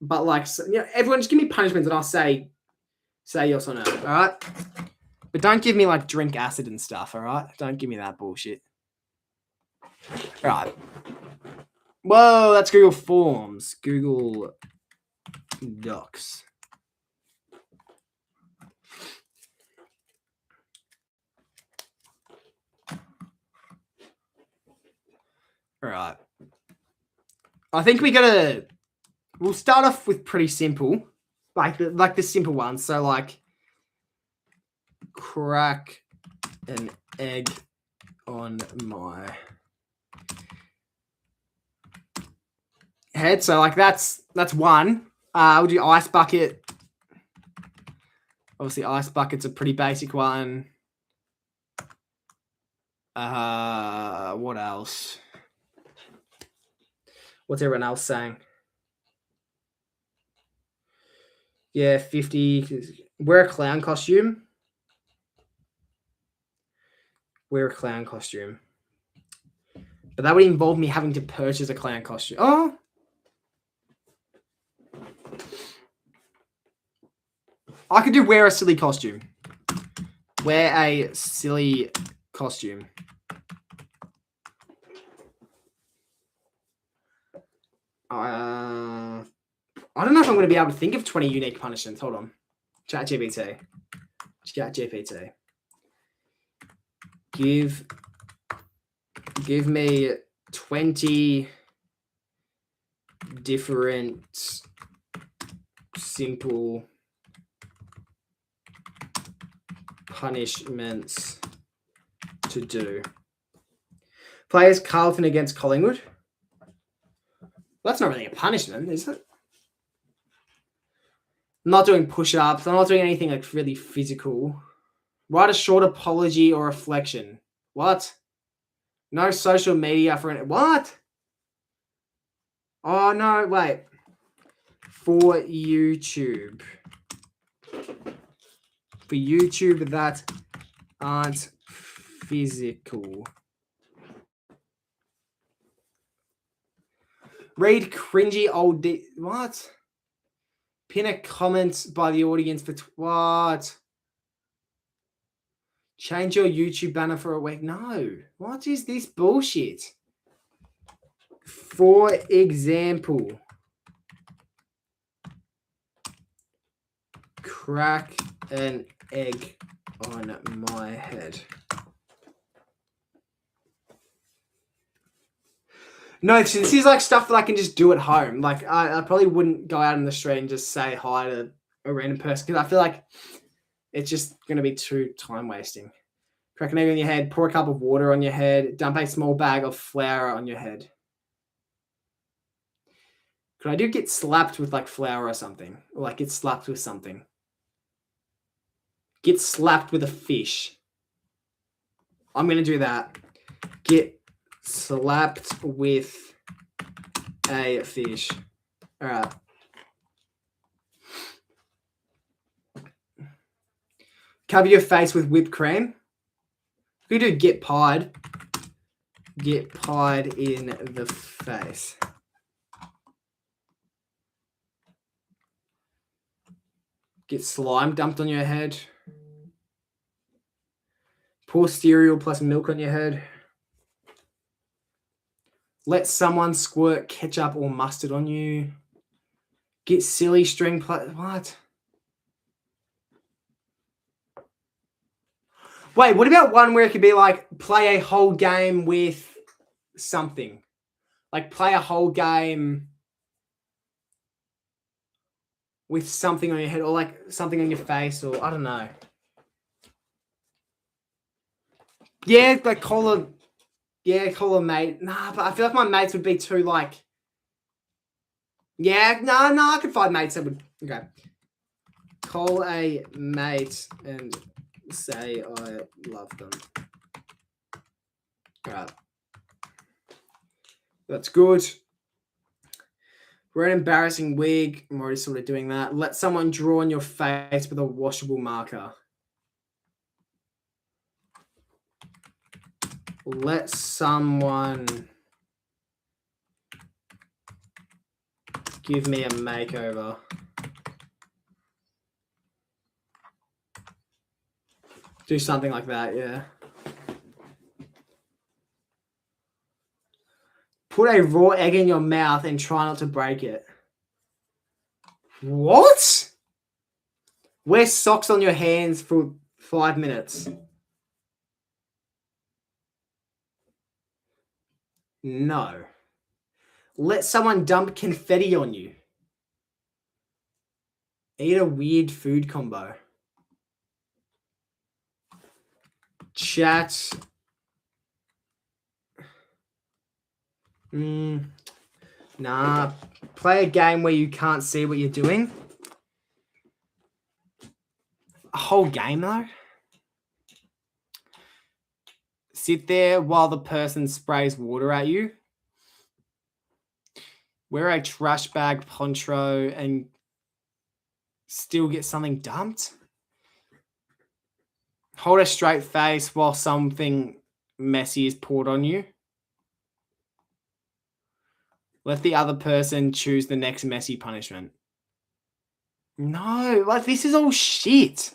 But like, everyone just give me punishments and I'll say yes or no, all right? But don't give me like drink acid and stuff, all right? Don't give me that bullshit. All right. Whoa, that's Google Forms. Google Docs. All right. I think we'll start off with pretty simple, like the simple ones. So like, crack an egg on my head. So like that's one. We'll do ice bucket. Obviously, ice bucket's a pretty basic one. What else? What's everyone else saying? Yeah, 50. Wear a clown costume. Wear a clown costume. But that would involve me having to purchase a clown costume. Oh. I could do wear a silly costume. Wear a silly costume. I don't know if I'm going to be able to think of 20 unique punishments. Hold on. ChatGPT. Give me 20 different simple punishments to do. Players Carlton against Collingwood. Well, that's not really a punishment, is it? I'm not doing push-ups. I'm not doing anything like really physical. Write a short apology or reflection. What? No social media for it. What? Oh, no, wait. For YouTube. For YouTube that aren't physical. Read cringy old... What? Pin a comment by the audience for... What? Change your YouTube banner for a week. No. What is this bullshit? For example, crack an egg on my head. No, this is like stuff that I can just do at home. Like, I probably wouldn't go out in the street and just say hi to a random person because I feel like it's just going to be too time wasting. Crack an egg on your head, pour a cup of water on your head, dump a small bag of flour on your head. Could I do get slapped with like flour or something? Or like get slapped with something? Get slapped with a fish. I'm going to do that. Get slapped with a fish. All right. Cover your face with whipped cream. We do get pied. Get pied in the face. Get slime dumped on your head. Pour cereal plus milk on your head. Let someone squirt ketchup or mustard on you. Get silly string plus... What? Wait, what about one where it could be like play a whole game with something? Like play a whole game with something on your head or like something on your face or I don't know. Yeah, like call a mate. Nah, but I feel like my mates would be too like... Yeah, no, I could find mates that would... Okay. Call a mate and say I love them. All right. That's good. Wear an embarrassing wig. I'm already sort of doing that. Let someone draw on your face with a washable marker. Let someone give me a makeover. Do something like that, yeah. Put a raw egg in your mouth and try not to break it. What? Wear socks on your hands for 5 minutes. No. Let someone dump confetti on you. Eat a weird food combo. Chat. Nah. Play a game where you can't see what you're doing. A whole game, though? Sit there while the person sprays water at you. Wear a trash bag poncho and still get something dumped. Hold a straight face while something messy is poured on you. Let the other person choose the next messy punishment. No, like this is all shit.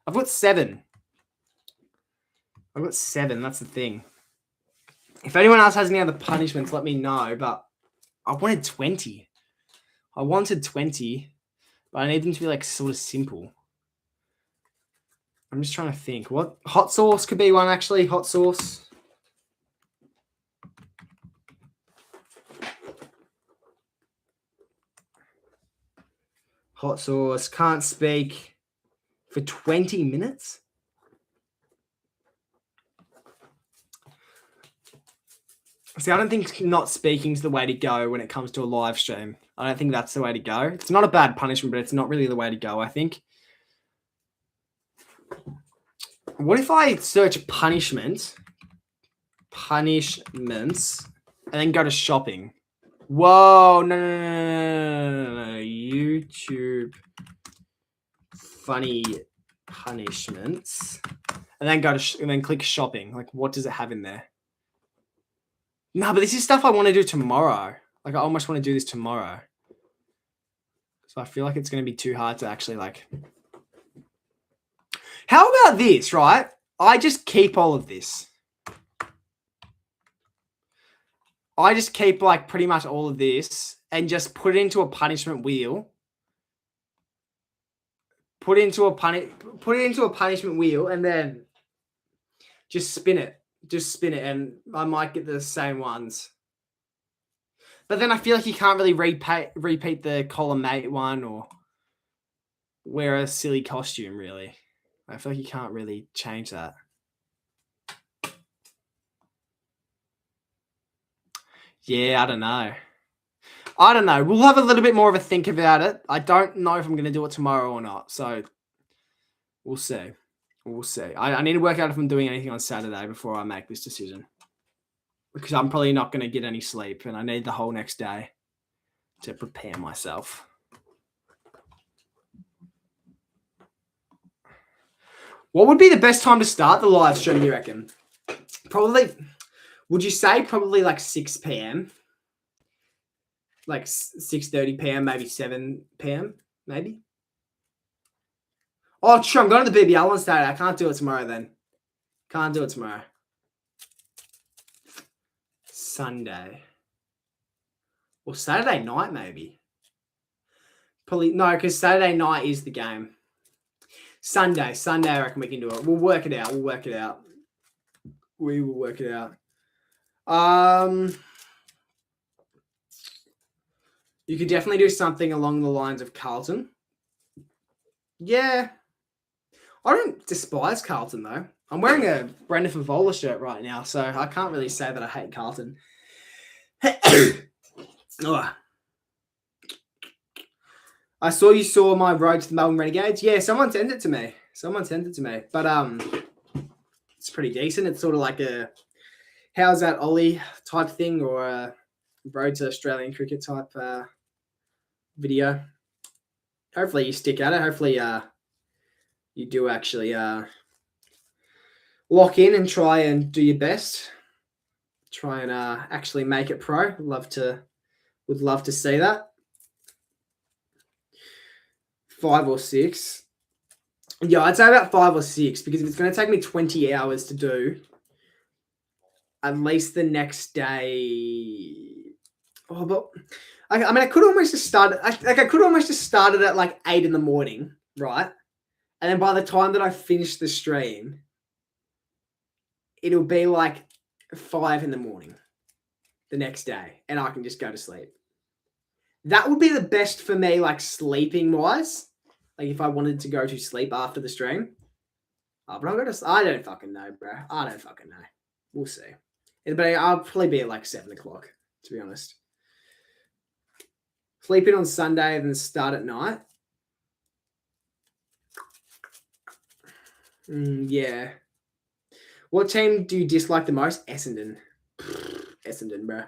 I've got 7. That's the thing. If anyone else has any other punishments, let me know. But I wanted 20. But I need them to be like sort of simple. I'm just trying to think. What hot sauce could be one actually? Hot sauce. Hot sauce. Can't speak for 20 minutes. See, I don't think not speaking is the way to go when it comes to a live stream. I don't think that's the way to go. It's not a bad punishment, but it's not really the way to go, I think. What if I search punishments, and then go to shopping? Whoa, no. YouTube funny punishments. And then and then click shopping. Like, what does it have in there? No, but this is stuff I want to do tomorrow. Like, I almost want to do this tomorrow. So I feel like it's going to be too hard to actually, like... How about this, right? I just keep all of this. I just keep, like, pretty much all of this and just put it into a punishment wheel. Put it into a punishment wheel and then just spin it. And I might get the same ones. But then I feel like you can't really repeat the column mate one or wear a silly costume, really. I feel like you can't really change that. Yeah, I don't know. We'll have a little bit more of a think about it. I don't know if I'm going to do it tomorrow or not. So we'll see. I need to work out if I'm doing anything on Saturday before I make this decision. Because I'm probably not going to get any sleep and I need the whole next day to prepare myself. What would be the best time to start the live stream, you reckon? Would you say probably like 6 p.m.? Like 6:30 p.m., maybe 7 p.m., maybe? Oh, true. I'm going to the BBL on Saturday. I can't do it tomorrow then. Sunday. Or Saturday night, maybe. Probably, no, because Saturday night is the game. Sunday, I reckon we can do it. We'll work it out. We will work it out. You could definitely do something along the lines of Carlton. Yeah. I don't despise Carlton, though. I'm wearing a Brenda Favola shirt right now, so I can't really say that I hate Carlton. Oh. I saw you saw my Road to the Melbourne Renegades. Yeah, someone sent it to me. But it's pretty decent. It's sort of like a how's that Ollie type thing or a Road to Australian cricket type video. Hopefully you stick at it. Hopefully you do actually lock in and try and do your best. Try and actually make it pro. Would love to see that. 5 or 6. Yeah, I'd say about 5 or 6 because if it's going to take me 20 hours to do, at least the next day. Oh, but I mean, I could almost just start it at like 8 in the morning, right? And then by the time that I finish the stream, it'll be like 5 in the morning the next day, and I can just go to sleep. That would be the best for me, like sleeping wise. Like if I wanted to go to sleep after the stream. Oh, but I don't fucking know, bro. I don't fucking know. We'll see. But I'll probably be at like 7 o'clock, to be honest. Sleep in on Sunday and then start at night. Yeah. What team do you dislike the most? Essendon. Essendon, bro.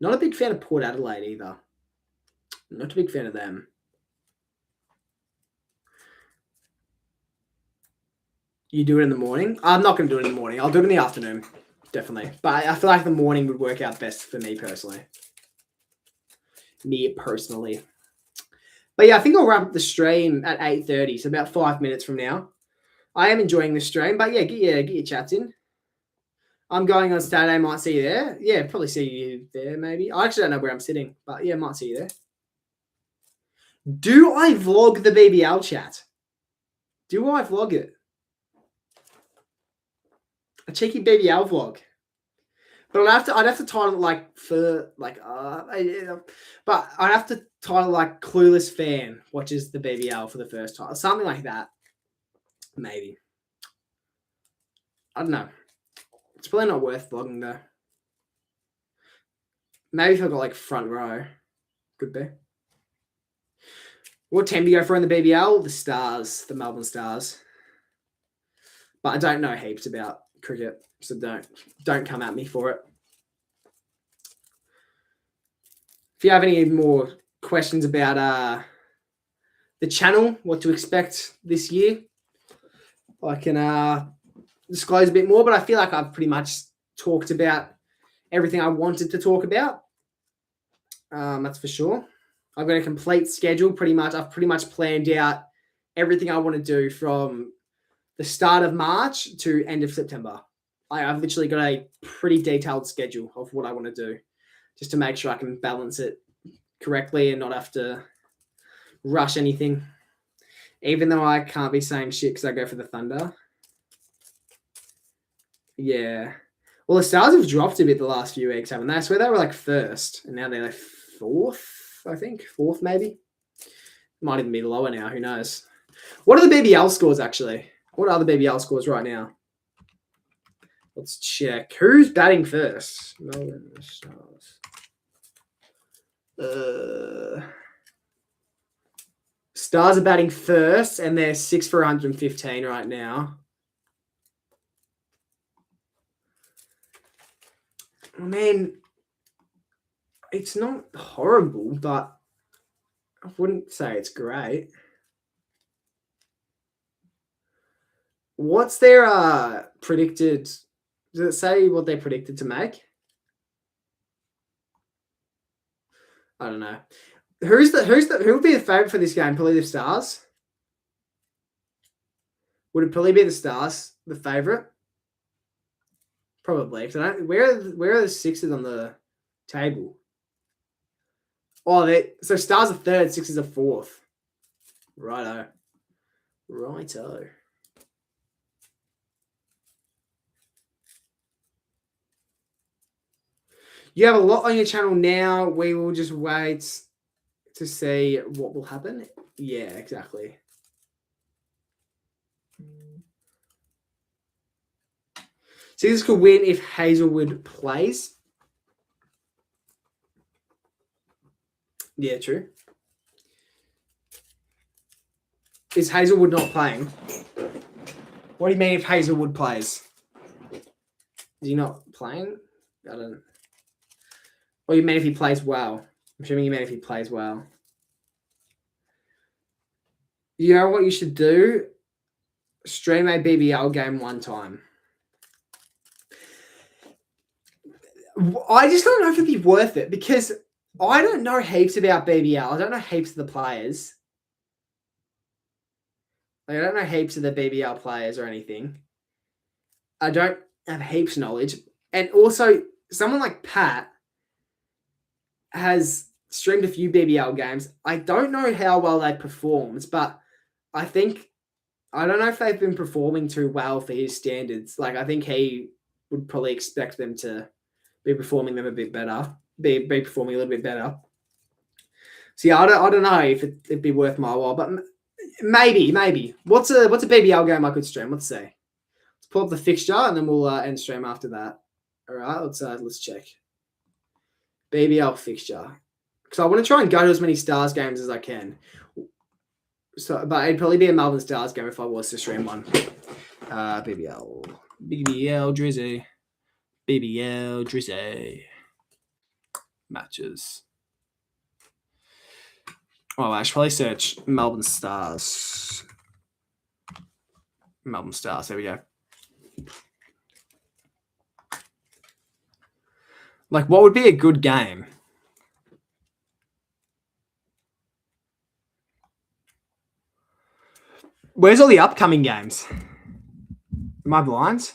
Not a big fan of Port Adelaide either. Not a big fan of them. You do it in the morning? I'm not going to do it in the morning. I'll do it in the afternoon. Definitely. But I feel like the morning would work out best for me personally. But yeah, I think I'll wrap up the stream at 8:30, so about 5 minutes from now. I am enjoying the stream, but yeah, get your chats in. I'm going on Saturday. Might see you there. Yeah, probably see you there maybe. I actually don't know where I'm sitting, but yeah, might see you there. Do I vlog the BBL chat? Do I vlog it? A cheeky BBL vlog. But I'd have to title it like but I'd have to title like Clueless Fan watches the BBL for the first time. Something like that. Maybe. I don't know. It's probably not worth vlogging though. Maybe if I got like front row. Could be. What team do you go for in the BBL? The Stars. The Melbourne Stars. But I don't know heaps about cricket, so don't come at me for it. If you have any more questions about the channel, what to expect this year, I can disclose a bit more, but I feel like I've pretty much talked about everything I wanted to talk about. That's for sure. I've got a complete schedule pretty much. I've pretty much planned out everything I want to do from the start of March to end of September. I've literally got a pretty detailed schedule of what I want to do just to make sure I can balance it correctly and not have to rush anything. Even though I can't be saying shit because I go for the Thunder. Yeah. Well, the Stars have dropped a bit the last few weeks, haven't they? I swear they were like first, and now they're like fourth, I think. Fourth, maybe. Might even be lower now. Who knows? What are the BBL scores, actually? What are the BBL scores right now? Let's check. Who's batting first? Melbourne Stars. Stars are batting first, and they're 6 for 115 right now. I mean, it's not horrible, but I wouldn't say it's great. What's their predicted? Does it say what they predicted to make? I don't know. Who would be the favorite for this game? Probably the Stars. Would it probably be the Stars, the favorite? Probably. Where are the Sixers on the table? Oh, so Stars are third, Sixers are fourth. Righto. You have a lot on your channel now. We will just wait to see what will happen. Yeah, exactly. Sixers could win if Hazelwood plays. Yeah, true. Is Hazelwood not playing? What do you mean if Hazelwood plays? Is he not playing? I don't. What do you mean if he plays well? I'm assuming you mean if he plays well. You know what you should do? Stream a BBL game one time. I just don't know if it'd be worth it because I don't know heaps about BBL. I don't know heaps of the players. Like, I don't know heaps of the BBL players or anything. I don't have heaps of knowledge. And also, someone like Pat has streamed a few BBL games. I don't know how well they performed, but I don't know if they've been performing too well for his standards. Like, I think he would probably expect them to be performing them a bit better, be performing a little bit better. So yeah, I don't know if it'd be worth my while, but maybe. What's a BBL game I could stream? Let's see. Let's pull up the fixture and then we'll end stream after that. All right, let's check. BBL fixture. because I want to try and go to as many Stars games as I can. So, but it'd probably be a Melbourne Stars game if I was to stream one. BBL Drizzy. BBL Drizzy. Matches. Oh, I should probably search Melbourne Stars. Melbourne Stars. There we go. Like, what would be a good game? Where's all the upcoming games? Am I blind?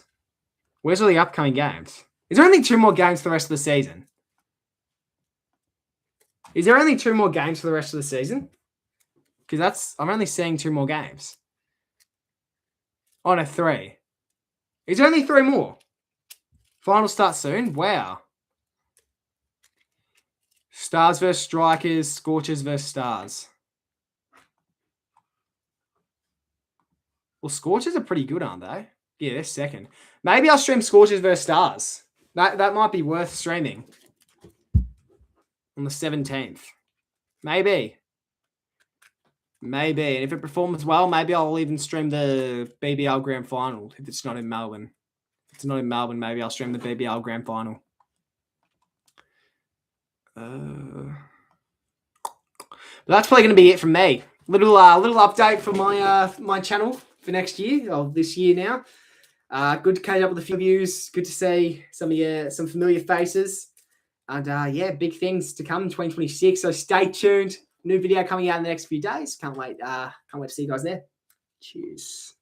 Where's all the upcoming games? Is there only 2 more games for the rest of the season? Is there only 2 more games for the rest of the season? Because I'm only seeing 2 more games. Oh, no, 3. Is there only 3 more? Final start soon? Wow. Stars versus Strikers, Scorchers versus Stars. Well, Scorchers are pretty good, aren't they? Yeah, they're second. Maybe I'll stream Scorchers versus Stars. That might be worth streaming. On the 17th. Maybe. And if it performs well, maybe I'll even stream the BBL Grand Final if it's not in Melbourne. If it's not in Melbourne, maybe I'll stream the BBL Grand Final. But that's probably going to be it from me. Little update for my channel for next year, or this year now. Good to catch up with a few views. Good to see some familiar faces. And yeah, big things to come in 2026. So stay tuned. New video coming out in the next few days. Can't wait to see you guys there. Cheers.